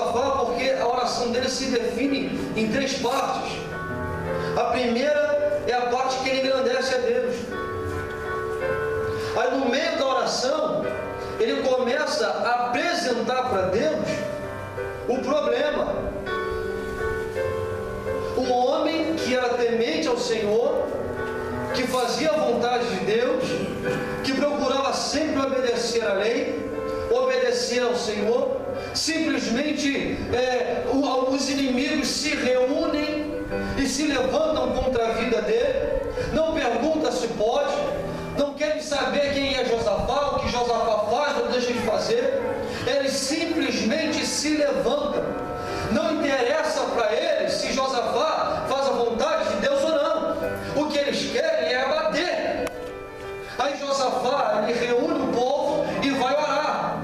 Josafá, porque a oração dele se define em 3 partes. A primeira é a parte que ele engrandece a Deus. Aí no meio da oração, ele começa a apresentar para Deus o problema. Um homem que era temente ao Senhor, que fazia a vontade de Deus, que procurava sempre obedecer à lei, obedecer ao Senhor. Simplesmente os inimigos se reúnem e se levantam contra a vida dele. Não pergunta se pode, não querem saber quem é Josafá, o que Josafá faz ou deixa de fazer. Eles simplesmente se levantam. Não interessa para eles se Josafá faz a vontade de Deus ou não. O que eles querem é abater. Aí Josafá, ele reúne o povo e vai orar.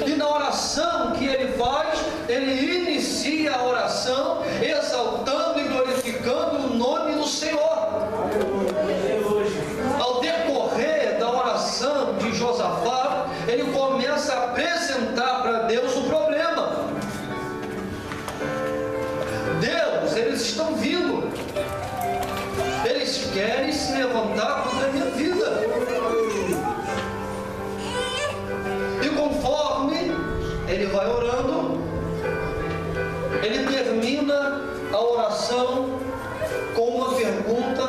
E na oração que ele faz, ele inicia a oração exaltando e glorificando o nome do Senhor. Ao decorrer da oração de Josafá, ele começa a apresentar para Deus o problema. Deus, eles estão vindo. Eles querem se levantar contra a minha vida. E conforme ele vai orando, ele termina a oração com uma pergunta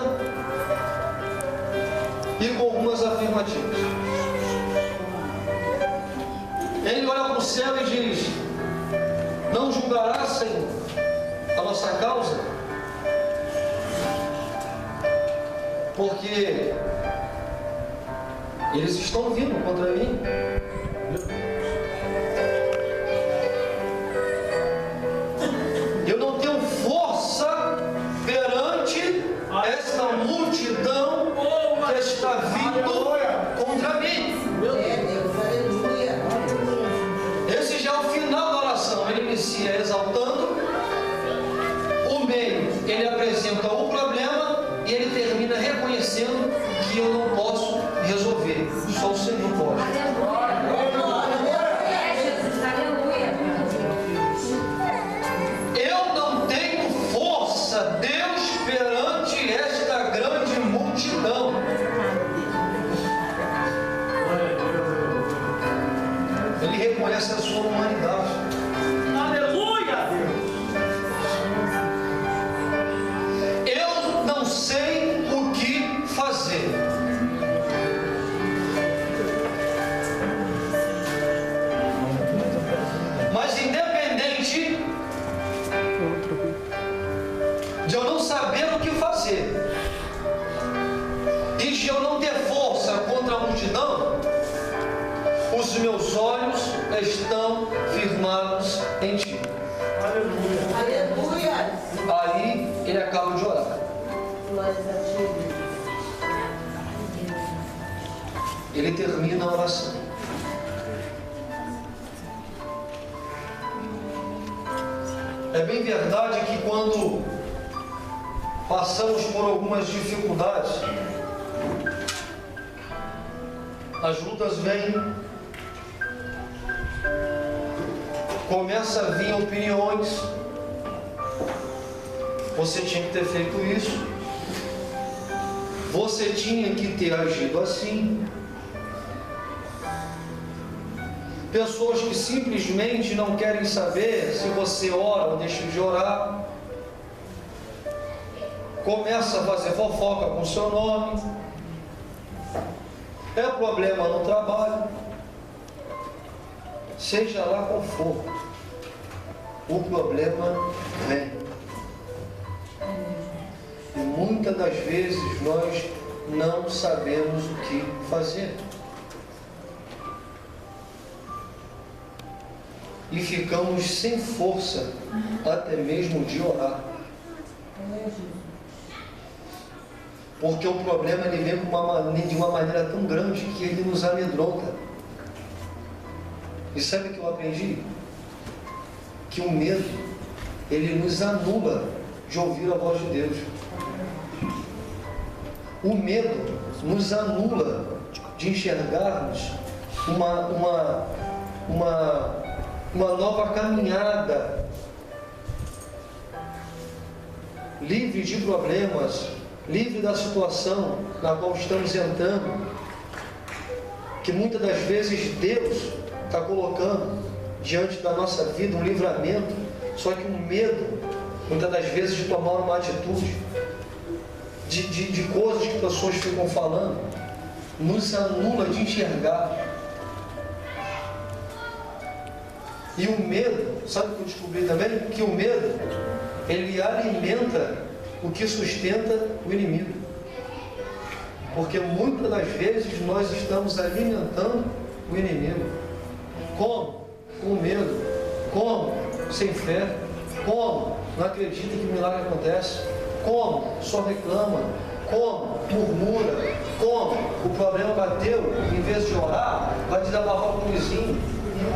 e com algumas afirmativas. Ele olha para o céu e diz: não julgará, Senhor, a nossa causa? Porque eles estão vindo contra mim. Eu não tenho força perante esta multidão que está vindo contra mim. Esse já é o final da oração. Ele inicia exaltando, o meio ele apresenta o problema e ele termina reconhecendo que eu não posso resolver, só o Senhor pode. Eu não tenho força, Deus, perante esta grande multidão. Ele reconhece a sua humanidade. Aleluia! Eu não sei o que fazer. Mas independente de eu não saber o que fazer e de eu não ter força contra a multidão, os meus olhos estão firmados em ti. Aleluia. Aleluia. Aí ele acaba de orar. Ele termina a oração. É bem verdade que quando passamos por algumas dificuldades, as lutas vêm, começa a vir opiniões. Você tinha que ter feito isso, você tinha que ter agido assim. Pessoas que simplesmente não querem saber se você ora ou deixa de orar. Começa a fazer fofoca com o seu nome. É problema no trabalho. Seja lá qual for, o problema vem. E muitas das vezes nós não sabemos o que fazer. E ficamos sem força até mesmo de orar. Porque o problema ele vem de uma maneira tão grande que ele nos amedronta. E sabe o que eu aprendi? Que o medo, ele nos anula de ouvir a voz de Deus. O medo nos anula de enxergarmos uma nova caminhada, livre de problemas, livre da situação na qual estamos entrando, que muitas das vezes Deus está colocando diante da nossa vida um livramento, só que um medo, muitas das vezes, de tomar uma atitude, de coisas que pessoas ficam falando, nos anula de enxergar. E o medo, sabe o que eu descobri também? Que o medo, ele alimenta o que sustenta o inimigo. Porque muitas das vezes nós estamos alimentando o inimigo. Como? Com medo. Como? Sem fé. Como? Não acredita que o milagre acontece. Como? Só reclama. Como? Murmura. Como? O problema bateu, em vez de orar, vai desabafar com o vizinho.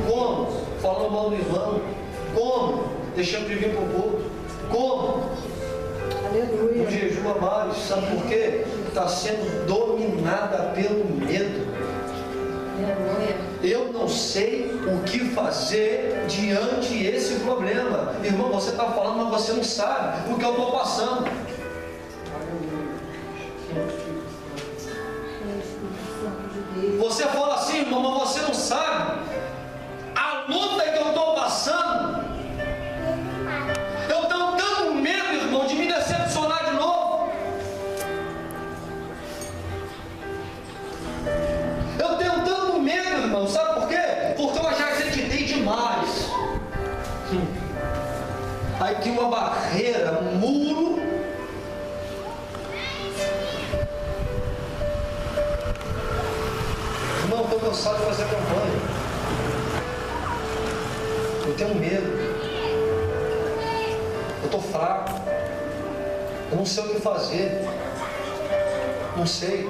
Como? Falando mal do irmão. Como? Deixando de vir para o culto. Como? Aleluia. O jejum, amados, sabe por quê? Está sendo dominada pelo medo. Aleluia. Eu não sei o que fazer diante desse problema. Irmão, você está falando, mas você não sabe o que eu estou passando. Você fala assim, irmão, mas você não sabe a luta que eu estou passando. Eu tenho tanto medo, irmão, de me decepcionar de novo. Eu tenho tanto medo, irmão, sabe por quê? Porque eu já acreditei demais. Aí tem uma barreira, um muro. Irmão, estou cansado de fazer campanha. Eu tenho medo. Eu estou fraco. Eu não sei o que fazer. Não sei.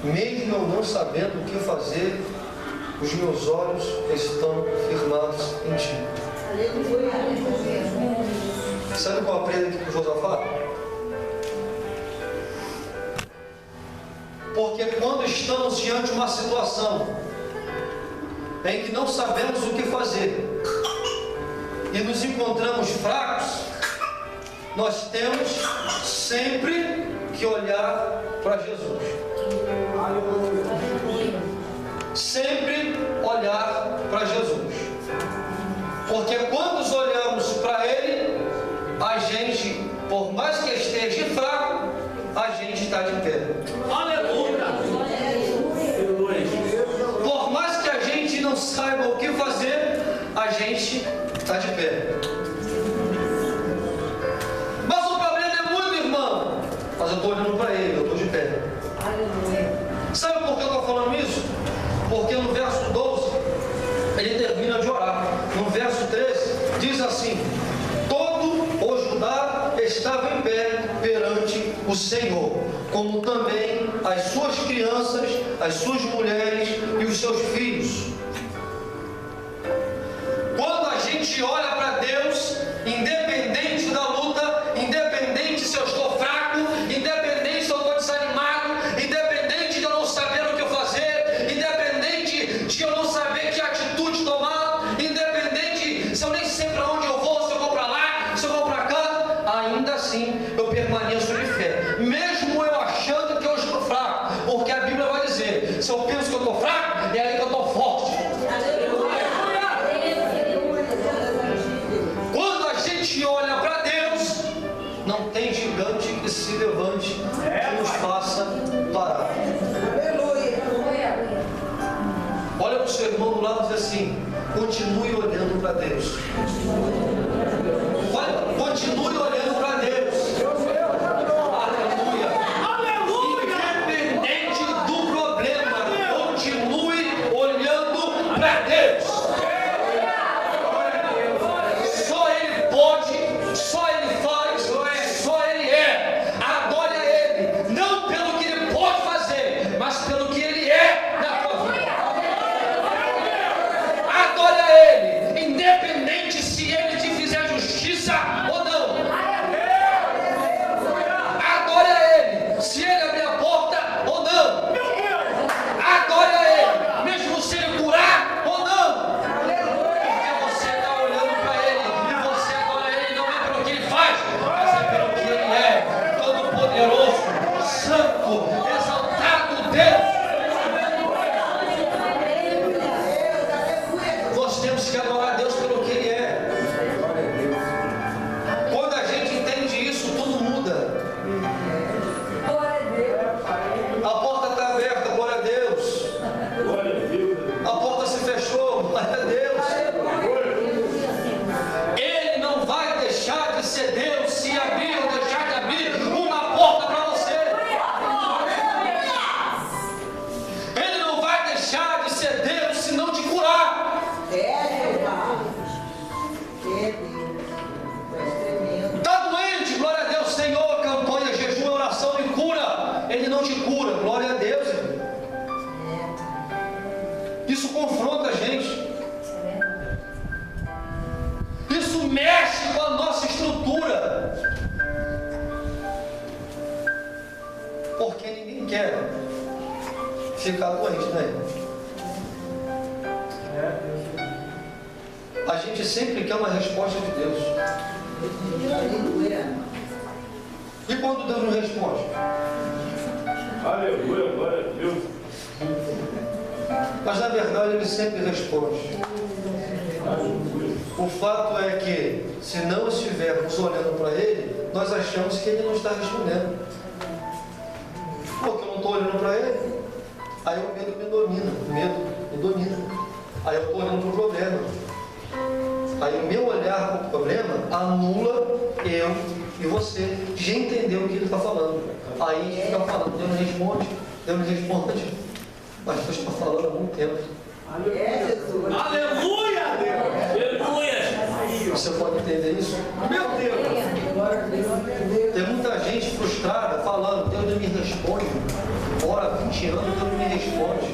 Mesmo eu não sabendo o que fazer, os meus olhos estão firmados em Ti. Sabe qual aprende aqui com Josafá? Porque quando estamos diante de uma situação em que não sabemos o que fazer e nos encontramos fracos, nós temos sempre que olhar para Jesus. Sempre olhar para Jesus. Porque quando olhamos para Ele, a gente, por mais que esteja fraco, a gente está de pé. Aleluia! Por mais que a gente não saiba o que fazer, a gente está de pé. Mas o problema é muito, irmão. Mas eu estou olhando para Ele, eu estou de pé. Sabe por que eu estou falando isso? Porque no verso 12, ele termina de orar. No verso 13, diz assim: todo o Judá estava em pé perante o Senhor, como também as suas crianças, as suas mulheres e os seus filhos. Quando a gente olha para Deus, independente da luta, independente se eu estou fraco, independente se eu estou desanimado, independente de eu não saber o que fazer, independente de eu não saber que atitude tomar, independente se eu nem sei para onde eu vou, se eu vou para lá, se eu vou para cá, ainda assim eu permaneço de fé, mesmo eu achando que eu estou fraco, porque a Bíblia vai dizer: se eu penso que eu estou fraco, é aí que eu estou forte. Quando a gente olha para Deus, não tem gigante que se levante que nos faça parar. Olha para o seu irmão do lado e diz assim: continue olhando para Deus. Olha, continue olhando para Deus. Aleluia. Independente do problema, continue olhando para Deus. Só Ele pode, só Ele faz, só Ele é. Adore a Ele, não pelo que Ele pode fazer, mas pelo que Ele é na tua vida. Adore a Ele, independente se Ele te fizer justiça ou não. ficar doente, né? A gente sempre quer uma resposta de Deus. E quando Deus não responde? Aleluia, glória a Deus. Mas na verdade Ele sempre responde. O fato é que, se não estivermos olhando para Ele, nós achamos que Ele não está respondendo. Porque eu não estou olhando para Ele. Aí o medo me domina. O medo me domina. Aí eu estou olhando para o problema. Aí o meu olhar para o problema anula eu e você de entender o que ele está falando. Aí a gente fica falando, Deus não responde, Deus não responde. Mas Deus está falando há muito tempo. Aleluia, Deus. Aleluia. Você pode entender isso? Meu Deus. Tem muita gente frustrada falando, Deus não me responde. Ora, 20 anos, Deus não me responde.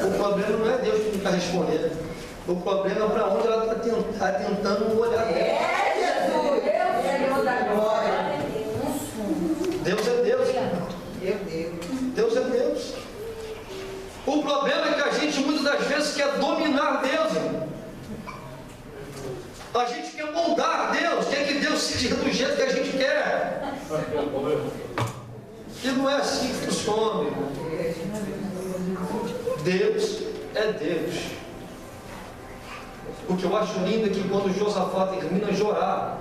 O problema não é Deus que está respondendo. O problema é para onde ela está tentando olhar. Deus é Deus. Deus é Deus. O problema é que a gente muitas das vezes quer dominar Deus. Irmão. A gente quer moldar Deus, quer que Deus seja do jeito que a gente quer. E não é assim que funciona, irmão. Deus é Deus. O que eu acho lindo é que quando Josafá termina de orar,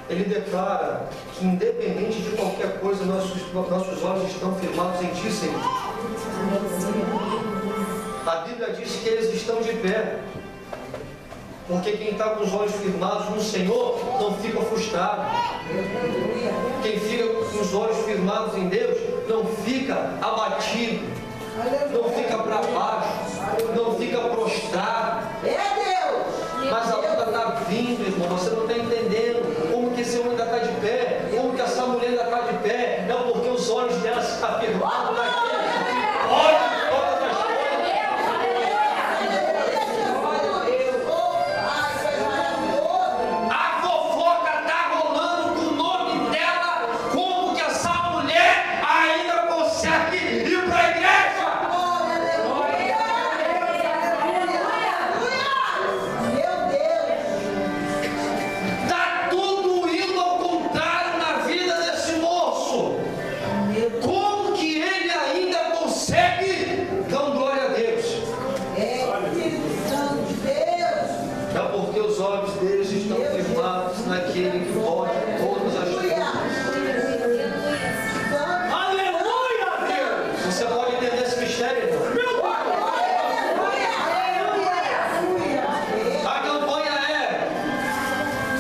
ele declara que independente de qualquer coisa, nossos olhos estão firmados em Ti, Senhor. A Bíblia diz que eles estão de pé, porque quem está com os olhos firmados no Senhor não fica frustrado. Quem fica com os olhos firmados em Deus não fica abatido, não fica para baixo, não fica prostrado. Mas a luta está vindo, irmão, você não está entendendo como que esse homem ainda está de pé, como que essa mulher ainda está de pé, é porque os olhos dela estão firmados naquele. Olha todas as coisas. A fofoca está rolando com o nome dela, como que essa mulher ainda consegue ir para a igreja? Os olhos deles estão firmados naquele que pode todas as coisas. Aleluia, Deus! Você pode entender esse mistério, irmão? Meu Pai! A campanha é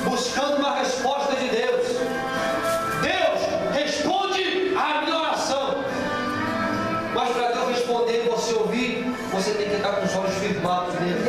buscando uma resposta de Deus. Deus, responde a minha oração. Mas para Deus responder e você ouvir, você tem que estar com os olhos firmados nele.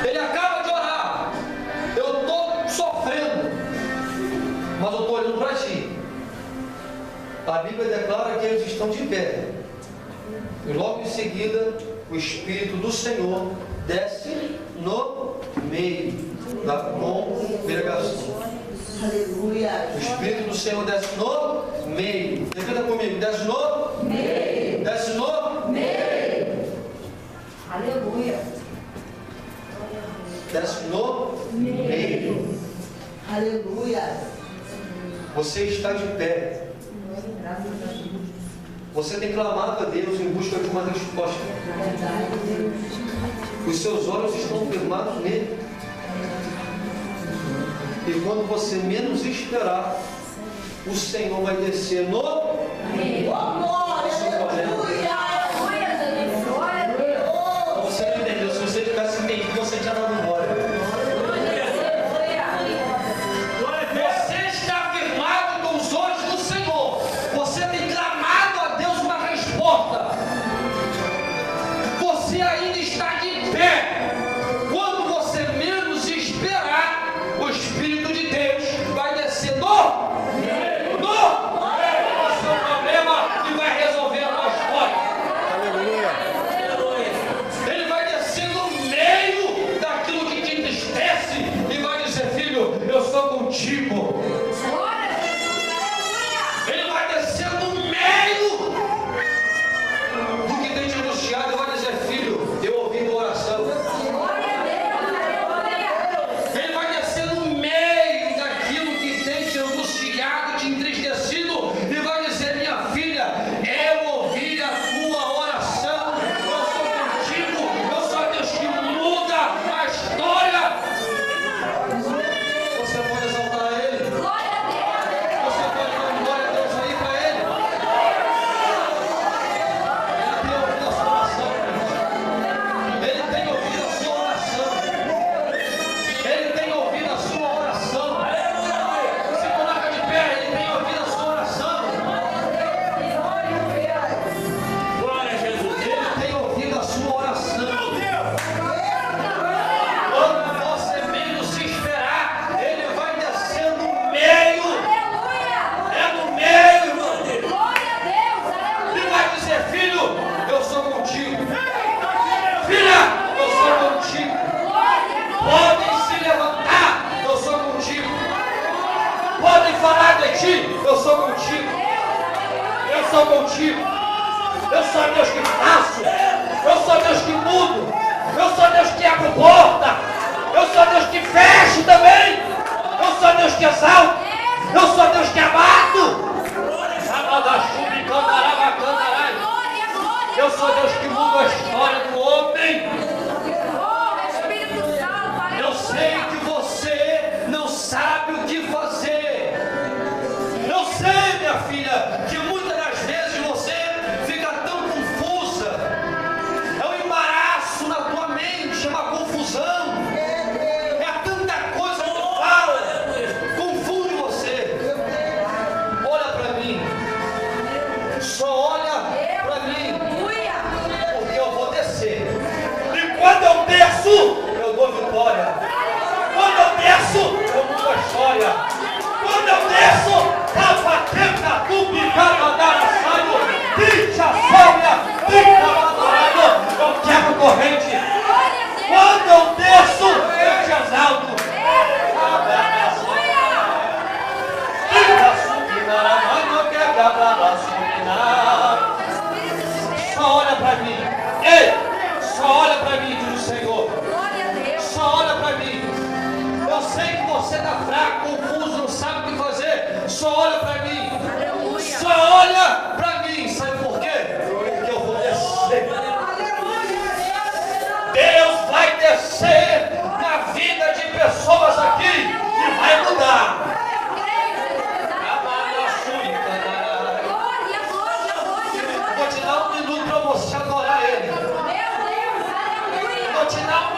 Ele acaba de orar. Eu estou sofrendo, mas eu estou olhando para Ti. A Bíblia declara que eles estão de pé. E logo em seguida, o Espírito do Senhor desce no meio da congregação. Aleluia. O Espírito do Senhor desce no meio. Repita comigo: desce no meio. Desce no meio. Aleluia. Desce no meio. Aleluia. Você está de pé. Você tem clamado a Deus em busca de uma resposta. Os seus olhos estão firmados nele. E quando você menos esperar, o Senhor vai descer no meio. Você não entendeu? Se você tivesse entendido, você tinha dado glória. Você está firmado com os olhos do Senhor. Você tem clamado a Deus uma resposta. Você ainda está de sou contigo. Eu sou contigo. Eu sou Deus que faço. Eu sou Deus que mudo. Eu sou Deus que abre porta. Eu sou Deus que fecha também. Eu sou Deus que exalta. Eu sou Deus que abato. Eu sou Deus que muda a história do homem. Eu sei que você não sabe o que fazer. Eu sei, minha filha, que muitas das vezes você fica tão confusa. É um embaraço na tua mente, é uma confusão. É tanta coisa que tu fala, confunde você. Olha para mim. Só olha para mim. Porque eu vou descer. E quando eu desço, eu dou vitória. Quando eu desço, eu mudo a história. Quando eu desço, a patenta do picado da saio, deixa a folha, fica adorado, eu quebro corrente. Quando eu desço, eu te exalto. Só olha para mim. Ei, só olha para mim, diz o Senhor. Só olha para mim. Eu sei que você está fraco, confuso, não sabe o que fazer. Só olha para mim. Só olha para mim. Sabe por quê? Porque eu vou descer. Deus vai descer na vida de pessoas aqui e vai mudar. Vou te dar um minuto para você adorar Ele. Vou te dar um